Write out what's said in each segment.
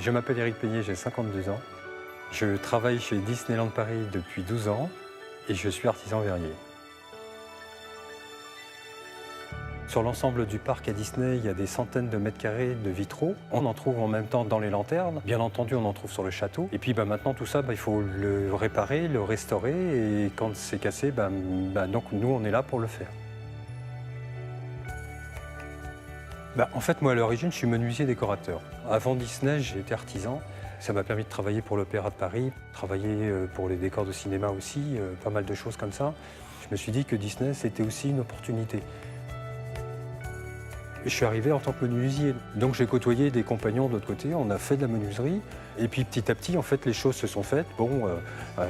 Je m'appelle Éric Peigné, j'ai 52 ans. Je travaille chez Disneyland Paris depuis 12 ans et je suis artisan verrier. Sur l'ensemble du parc à Disney, il y a des centaines de mètres carrés de vitraux. On en trouve en même temps dans les lanternes. Bien entendu, on en trouve sur le château. Et puis maintenant, tout ça, il faut le réparer, le restaurer. Et quand c'est cassé, donc nous, on est là pour le faire. En fait, moi, à l'origine, je suis menuisier décorateur. Avant Disney, j'étais artisan. Ça m'a permis de travailler pour l'Opéra de Paris, travailler pour les décors de cinéma aussi, pas mal de choses comme ça. Je me suis dit que Disney, c'était aussi une opportunité. Je suis arrivé en tant que menuisier, donc j'ai côtoyé des compagnons de l'autre côté, on a fait de la menuiserie, et puis petit à petit, en fait, les choses se sont faites.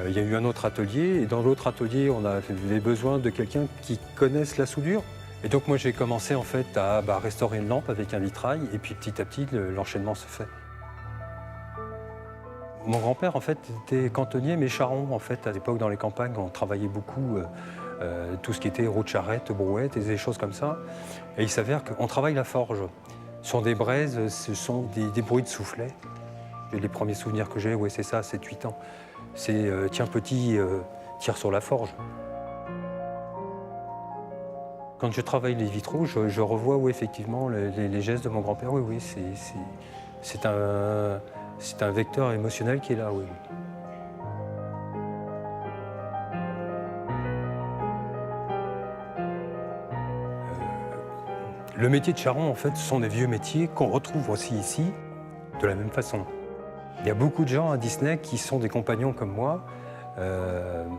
Il y a eu un autre atelier, et dans l'autre atelier, on avait besoin de quelqu'un qui connaisse la soudure. Et donc moi, j'ai commencé en fait à restaurer une lampe avec un vitrail, et puis petit à petit, l'enchaînement se fait. Mon grand-père, en fait, était cantonnier, mais charron. En fait, à l'époque, dans les campagnes, on travaillait beaucoup tout ce qui était roue de charrette, brouette et des choses comme ça. Et il s'avère qu'on travaille la forge. Sur des braises, ce sont des bruits de soufflet. Et les premiers souvenirs que j'ai, c'est ça, 7-8 ans. C'est tiens petit, tire sur la forge. Quand je travaille les vitraux, je revois effectivement les gestes de mon grand-père. Oui, c'est un vecteur émotionnel qui est là, oui. Le métier de charron, en fait, ce sont des vieux métiers qu'on retrouve aussi ici, de la même façon. Il y a beaucoup de gens à Disney qui sont des compagnons comme moi.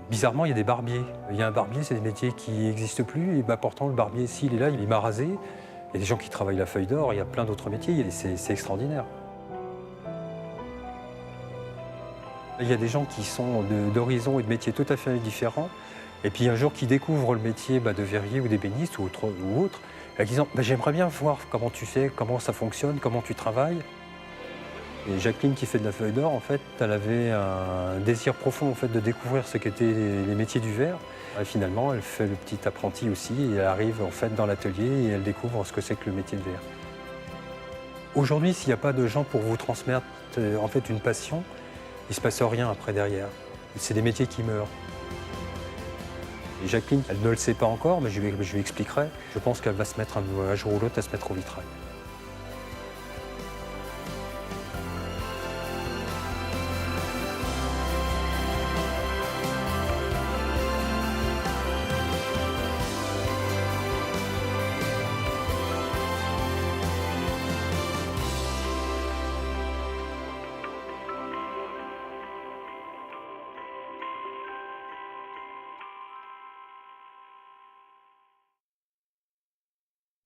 Bizarrement, il y a des barbiers. Il y a un barbier, c'est des métiers qui n'existent plus. Et pourtant, le barbier, s'il est là, il m'a rasé. Il y a des gens qui travaillent la feuille d'or, il y a plein d'autres métiers. C'est extraordinaire. Il y a des gens qui sont d'horizons et de métiers tout à fait différents. Et puis un jour, qui découvrent le métier de verrier ou d'ébéniste ou autre, en disant j'aimerais bien voir comment tu fais, comment ça fonctionne, comment tu travailles. Et Jacqueline, qui fait de la feuille d'or, en fait, elle avait un désir profond en fait, de découvrir ce qu'étaient les métiers du verre. Et finalement, elle fait le petit apprenti aussi et elle arrive en fait, dans l'atelier et elle découvre ce que c'est que le métier de verre. Aujourd'hui, s'il n'y a pas de gens pour vous transmettre en fait, une passion, il ne se passe rien après derrière. C'est des métiers qui meurent. Et Jacqueline, elle ne le sait pas encore, mais je lui expliquerai. Je pense qu'elle va se mettre un jour ou l'autre à se mettre au vitrail.